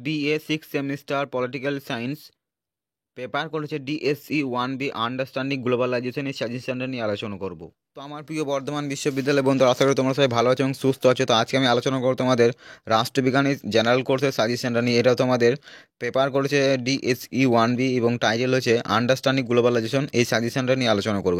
BA 6 semester political science paper করেছে DSE 1B understanding globalization এই সাজেশনটা নিয়ে আলোচনা করব। তো আমার প্রিয় বর্ধমান বিশ্ববিদ্যালয় বন্ধুরা, আশা করি তোমরা সবাই ভালো আছো এবং সুস্থ আছো। তো আজকে আমি আলোচনা করবো তোমাদের রাষ্ট্রবিজ্ঞান জেনারেল কোর্সের সাজেশনটা নিয়ে। এটা তোমাদের পেপার করেছে DSE 1B এবং টাইটেল হচ্ছে আন্ডারস্ট্যান্ডিং গ্লোবালাইজেশন। এই সাজেশনটা নিয়ে আলোচনা করব।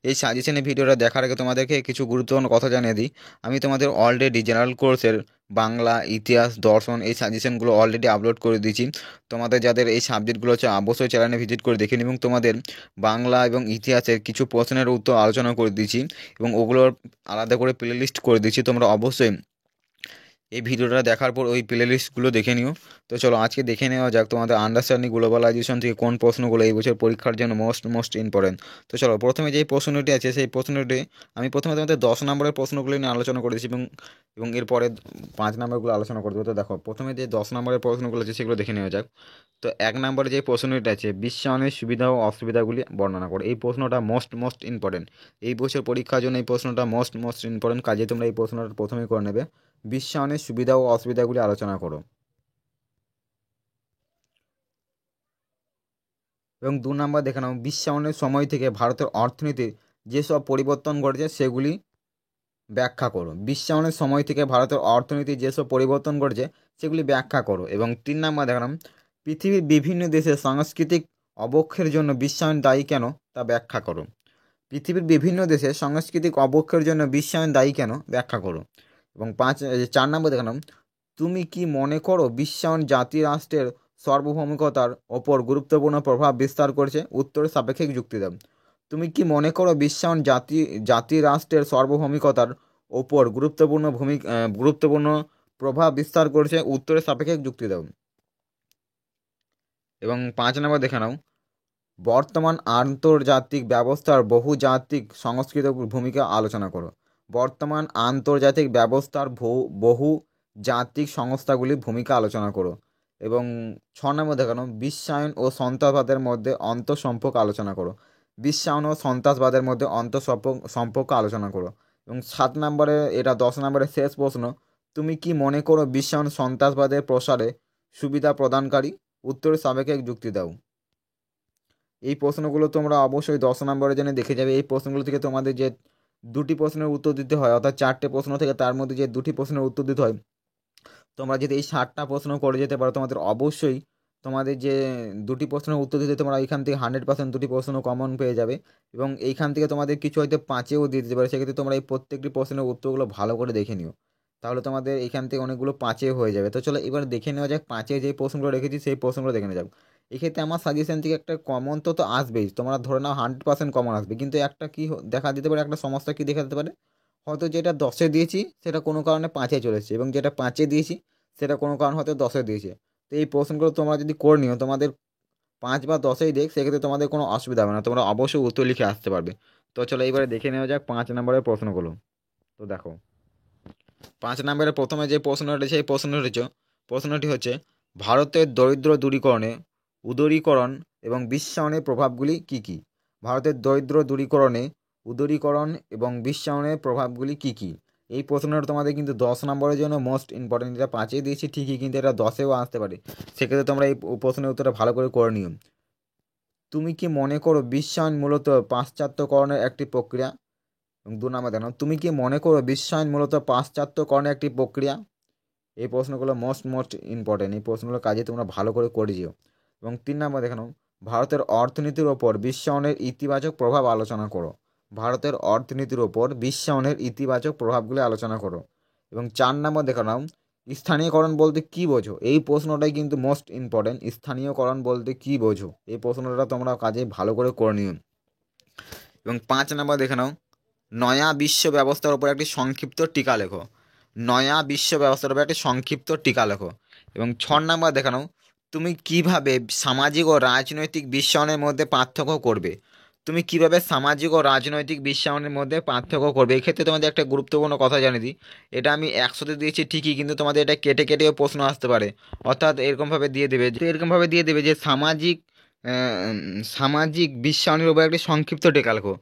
এই সাজেশনের ভিডিওটা দেখার আগে তোমাদেরকে কিছু গুরুত্বপূর্ণ কথা জানিয়ে দিই। আমি তোমাদের অলরেডি জেনারেল কোর্সের বাংলা, ইতিহাস, দর্শন এই সাজেশনগুলো অলরেডি আপলোড করে দিয়েছি। তোমাদের যাদের এই সাবজেক্টগুলো হচ্ছে অবশ্যই চ্যানেলে ভিজিট করে দেখে নিন এবং তোমাদের বাংলা এবং ইতিহাসের কিছু প্রশ্নের উত্তর আলোচনা করে দিয়েছি এবং ওগুলোর আলাদা করে প্লে লিস্ট করে দিচ্ছি। তোমরা অবশ্যই এই ভিডিওটা দেখার পর ওই প্লে লিস্টগুলো দেখে নিও। তো চলো আজকে দেখে নেওয়া যাক তোমাদের আন্ডারস্ট্যান্ডিং গ্লোবালাইজেশন থেকে কোন প্রশ্নগুলো এই বছর পরীক্ষার জন্য মোস্ট ইম্পর্টেন্ট। তো চলো প্রথমে যেই প্রশ্নটি আছে সেই প্রশ্নটি আমি প্রথমে তোমাদের 10 নম্বরের প্রশ্নগুলো নিয়ে আলোচনা করে দিচ্ছি এবং এরপরে 5 নম্বরগুলো আলোচনা করে দেবো। তো দেখো প্রথমে যে 10 নম্বরের প্রশ্নগুলো আছে সেগুলো দেখে নেওয়া যাক। তো 1 নম্বরে যে প্রশ্নটি আছে, বিশ্বায়নের সুবিধা ও অসুবিধাগুলি বর্ণনা করো। এই প্রশ্নটা মোস্ট ইম্পর্টেন্ট। এই বছর পরীক্ষার জন্য এই প্রশ্নটা মোস্ট ইম্পর্টেন্ট, কাজে তোমরা এই প্রশ্নটা প্রথমেই করে নেবে। বিশ্বায়নের সুবিধা ও অসুবিধাগুলি আলোচনা করো। এবং 2 নম্বর দেখে নাও, বিশ্বায়নের সময় থেকে ভারতের অর্থনীতির যেসব পরিবর্তন ঘটেছে সেগুলি ব্যাখ্যা করো। বিশ্বায়নের সময় থেকে ভারতের অর্থনীতির যেসব পরিবর্তন ঘটেছে সেগুলি ব্যাখ্যা করো। এবং 3 নম্বর দেখালাম, পৃথিবীর বিভিন্ন দেশের সাংস্কৃতিক অবক্ষয়ের জন্য বিশ্বায়ন দায়ী কেন তা ব্যাখ্যা করো। পৃথিবীর বিভিন্ন দেশের সাংস্কৃতিক অবক্ষয়ের জন্য বিশ্বায়ন দায়ী কেন ব্যাখ্যা করো। এবং 4 নম্বর দেখালাম, তুমি কি মনে করো বিশ্বায়ন জাতি রাষ্ট্রের সার্বভৌমিকতার ওপর গুরুত্বপূর্ণ প্রভাব বিস্তার করেছে? উত্তরের সাপেক্ষে যুক্তি দাও। তুমি কি মনে করো বিশ্বায়ন জাতি রাষ্ট্রের সার্বভৌমিকতার ওপর গুরুত্বপূর্ণ প্রভাব বিস্তার করেছে? উত্তরের সাপেক্ষে যুক্তি দাও। এবং 5 নম্বর দেখে নাও, বর্তমান আন্তর্জাতিক ব্যবস্থার বহুজাতিক সংস্কৃত ভূমিকা আলোচনা করো। বর্তমান আন্তর্জাতিক ব্যবস্থার বহুজাতিক সংস্থাগুলির ভূমিকা আলোচনা করো। এবং 6 নম্বর দেখানো, বিশ্বায়ন ও সন্ত্রাসবাদের মধ্যে আন্তঃসম্পর্ক আলোচনা করো। বিশ্বায়ন ও সন্ত্রাসবাদের মধ্যে সম্পর্ক আলোচনা করো। এবং 7 নম্বরে, এটা 10 নম্বরের শেষ প্রশ্ন, তুমি কি মনে করো বিশ্বায়ন সন্ত্রাসবাদের প্রসারে সুবিধা প্রদানকারী? উত্তরের সাপেক্ষে যুক্তি দাও। এই প্রশ্নগুলো তোমরা অবশ্যই 10 নম্বরের জন্য দেখে যাবে। এই প্রশ্নগুলো থেকে তোমাদের যে 2টি প্রশ্নের উত্তর দিতে হয়, অর্থাৎ 4টে প্রশ্ন থেকে তার মধ্যে যে 2টি প্রশ্নের উত্তর দিতে হয়, তোমরা যদি এই 60টা প্রশ্ন করে যেতে পারো তোমাদের অবশ্যই তোমাদের যে 2টি প্রশ্নের উত্তর দিতে তোমরা এইখান থেকে 100% 2টি প্রশ্ন কমন পেয়ে যাবে। এবং এইখান থেকে তোমাদের কিছু হয়তো 5এও দিয়ে দিতে পারে, সেক্ষেত্রে তোমরা এই প্রত্যেকটি প্রশ্নের উত্তরগুলো ভালো করে দেখে নিও, তাহলে তোমাদের এইখান থেকে অনেকগুলো 5এ হয়ে যাবে। তো চলো এবার দেখে নেওয়া যাক 5-এ যে প্রশ্নগুলো রেখেছি সেই প্রশ্নগুলো দেখে নেওয়া যাক। এক্ষেত্রে আমার সাজেশন থেকে একটা কমন তো আসবেই, তোমরা ধরে নাও 100% কমন আসবে, কিন্তু একটা কি দেখা দিতে পারে, একটা সমস্যা কি দেখা দিতে পারে, হয়তো যেটা 10-এ দিয়েছি সেটা কোনো কারণে 5-এ চলে এসেছে এবং যেটা 5-এ দিয়েছি সেটা কোনো কারণ হয়তো 10-এ দিয়েছে। তো এই প্রশ্নগুলো তোমরা যদি করে নিও, তোমাদের 5 বা 10-এই দেখ, সেক্ষেত্রে তোমাদের কোনো অসুবিধা হবে না, তোমরা অবশ্যই উত্তর লিখে আসতে পারবে। তো চলো এবারে দেখে নেওয়া যাক 5 নম্বরের প্রশ্নগুলো। তো দেখো 5 নম্বরের প্রথমে যে প্রশ্নটি সেই প্রশ্নটি হচ্ছে, ভারতের দরিদ্র দূরীকরণে উদারীকরণ এবং বিশ্বায়নের প্রভাবগুলি কি কি? ভারতের দরিদ্র দূরীকরণে উদারীকরণ এবং বিশ্বায়নের প্রভাবগুলি কি কি? এই প্রশ্নটা তোমাদের কিন্তু 10 নম্বরের জন্য মোস্ট ইম্পর্টেন্ট। এটা 5-এ দিয়েছি ঠিকই, কিন্তু এটা 10-এও আসতে পারে, সেক্ষেত্রে তোমরা এই প্রশ্নের উত্তরটা ভালো করে নিও। তুমি কি মনে করো বিশ্বায়ন মূলত পাশ্চাত্যকরণের একটি প্রক্রিয়া? এবং 2 নম্বর দেখো, তুমি কি মনে করো বিশ্বায়ন মূলত পাশ্চাত্যকরণের একটি প্রক্রিয়া? এই প্রশ্নগুলো মোস্ট ইম্পর্টেন্ট, এই প্রশ্নগুলো কাজে তোমরা ভালো করে যেও। এবং 3 নম্বর দেখানো, ভারতের অর্থনীতির ওপর বিশ্বায়নের ইতিবাচক প্রভাব আলোচনা করো। ভারতের অর্থনীতির ওপর বিশ্বায়নের ইতিবাচক প্রভাবগুলি আলোচনা করো। এবং 4 নম্বর দেখানো, স্থানীয়করণ বলতে কি বোঝো? এই প্রশ্নটাই কিন্তু মোস্ট ইম্পর্টেন্ট, স্থানীয়করণ বলতে কি বোঝো? এই প্রশ্নটা তোমরা কাজে ভালো করে নিও। এবং 5 নম্বর দেখে নাও, নয়া বিশ্ব ব্যবস্থার উপর একটি সংক্ষিপ্ত টিকা লেখো। নয়া বিশ্ব ব্যবস্থার উপর একটি সংক্ষিপ্ত টিকা লেখো। এবং 6 নম্বর দেখানো, তুমি কিভাবে সামাজিক ও রাজনৈতিক বিশ্বায়নের মধ্যে পার্থক্য করবে? তুমি কিভাবে সামাজিক ও রাজনৈতিক বিশ্বায়নের মধ্যে পার্থক্য করবে? এক্ষেত্রে তোমাদের একটা গুরুত্বপূর্ণ কথা জানিয়ে দিই, এটা আমি 100-তে দিয়েছি ঠিকই, কিন্তু তোমাদের এটা কেটেও প্রশ্ন আসতে পারে। অর্থাৎ এরকমভাবে দিয়ে দেবে যে সামাজিক বিশ্বায়নের উপর একটি সংক্ষিপ্ত টিকা লেখো।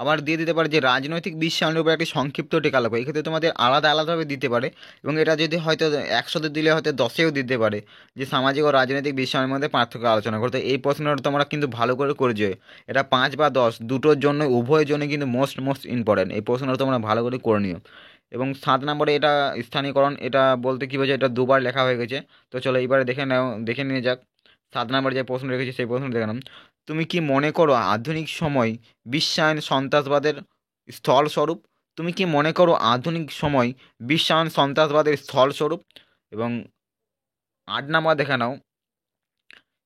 আবার দিয়ে দিতে পারে যে রাজনৈতিক বিশ্বায়নের উপর একটি সংক্ষিপ্ত টিকা লেখো। এক্ষেত্রে তোমাদের আলাদা আলাদাভাবে দিতে পারে, এবং এটা যদি হয়তো 100তে দিলে হয়তো 10এও দিতে পারে, যে সামাজিক ও রাজনৈতিক বিশ্বায়নের মধ্যে পার্থক্য আলোচনা করতে। এই প্রশ্নটা তোমরা কিন্তু ভালো করে করছো। এটা 5 বা 10 দুটোর জন্য, উভয়ের জন্য কিন্তু মোস্ট ইম্পর্টেন্ট। এই প্রশ্নটা তোমরা ভালো করে করে নিও। এবং 7 নম্বরে এটা স্থানীয়করণ, এটা বলতে কী বোঝায়, এটা দুবার লেখা হয়ে গেছে। তো চলো এবারে দেখে নিয়ে যাক। 7 নম্বরে যে প্রশ্ন রেখেছি সেই প্রশ্ন দেখে নাও। তুমি কি মনে করো আধুনিক সময় বিশ্বায়ন সন্ত্রাসবাদের স্থলস্বরূপ? তুমি কি মনে করো আধুনিক সময় বিশ্বায়ন সন্ত্রাসবাদের স্থলস্বরূপ? এবং 8 নাম্বার দেখে নাও,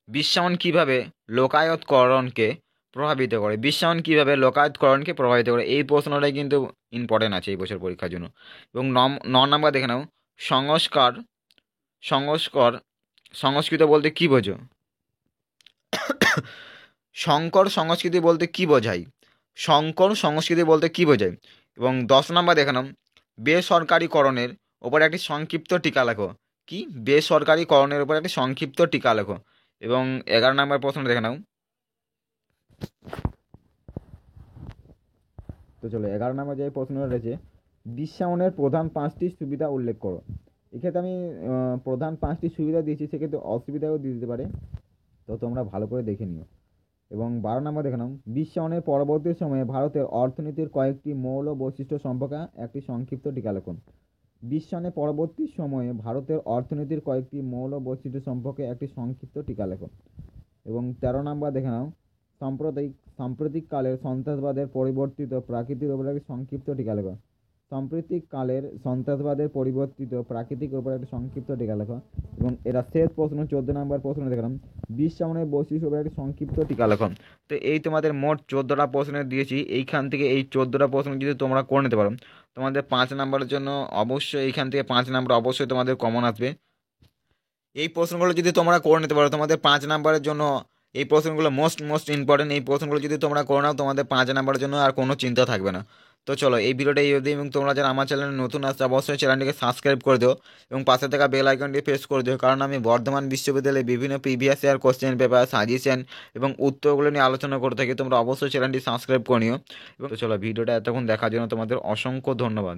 বিশ্বায়ন কিভাবে লোকায়তকরণকে প্রভাবিত করে? বিশ্বায়ন কিভাবে লোকায়তকরণকে প্রভাবিত করে? এই প্রশ্নটাই কিন্তু ইম্পর্টেন্ট আছে এই বছর পরীক্ষার জন্য। এবং 9 নাম্বার দেখে নাও, সংস্কার সংস্কার সংস্কৃত বলতে কী বোঝো? সংকর সংস্কৃতি বলতে কী বোঝায়? সংকর সংস্কৃতি বলতে কী বোঝায়? এবং 10 নাম্বার দেখে নাও, বেসরকারিকরণের ওপর একটি সংক্ষিপ্ত টিকা লেখো। কি? বেসরকারিকরণের উপর একটি সংক্ষিপ্ত টিকা লেখো। এবং 11 নাম্বার প্রশ্ন দেখে নাও। তো চলো 11 নাম্বার যে প্রশ্নটা রয়েছে, বিশ্বায়নের প্রধান 5টি সুবিধা উল্লেখ করো। এক্ষেত্রে আমি প্রধান 5টি সুবিধা দিয়েছি, সেক্ষেত্রে অসুবিধাও দিয়ে দিতে পারে, তো তোমরা ভালো করে দেখে নিও। এবং 12 নাম্বার দেখে নাও, বিশ্বায়নের পরবর্তী সময়ে ভারতের অর্থনীতির কয়েকটি মৌল বৈশিষ্ট্য সম্পর্কে একটি সংক্ষিপ্ত টিকা লেখুন। বিশ্বায়নের পরবর্তী সময়ে ভারতের অর্থনীতির কয়েকটি মৌল বৈশিষ্ট্য সম্পর্কে একটি সংক্ষিপ্ত টিকা লেখুন। এবং 13 নাম্বার দেখে নাও, সাম্প্রতিককালের সন্ত্রাসবাদের পরিবর্তিত প্রাকৃতিক উপর একটি সংক্ষিপ্ত টিকা লেখো। সাম্প্রতিককালের সন্ত্রাসবাদের পরিবর্তিত প্রাকৃতিক উপর একটি সংক্ষিপ্ত টিকা লেখো। এবং এরা শেষ প্রশ্ন 14 নাম্বার প্রশ্ন দেখলাম, বিশ্বায়নের বৈশিষ্ট্য উপর একটি সংক্ষিপ্ত টিকা লেখো। তো এই তোমাদের মোট 14টা প্রশ্ন দিয়েছি। এইখান থেকে এই 14টা প্রশ্ন যদি তোমরা করে নিতে পারো, তোমাদের 5 নাম্বারের জন্য অবশ্যই এইখান থেকে 5 নাম্বার অবশ্যই তোমাদের কমন আসবে। এই প্রশ্নগুলো যদি তোমরা করে নিতে পারো, তোমাদের 5 নাম্বারের জন্য এই প্রশ্নগুলো মোস্ট ইম্পর্টেন্ট। এই প্রশ্নগুলো যদি তোমরা করে নাও, তোমাদের 5 নাম্বারের জন্য আর কোনো চিন্তা থাকবে না। তো চলো এই ভিডিওটা এই অবধি, এবং তোমরা যারা আমার চ্যানেলে নতুন আসছে অবশ্যই চ্যানেলটিকে সাবস্ক্রাইব করে দিও এবং পাশে থাকা বেল আইকনটি প্রেস করে দিও, কারণ আমি বর্ধমান বিশ্ববিদ্যালয়ে বিভিন্ন previous year question paper, suggestion এবং উত্তরগুলো নিয়ে আলোচনা করে থাকি। তোমরা অবশ্যই চ্যানেলটি সাবস্ক্রাইব করে নিও। এবং তো চলো ভিডিওটা এতক্ষণ দেখার জন্য তোমাদের অসংখ্য ধন্যবাদ।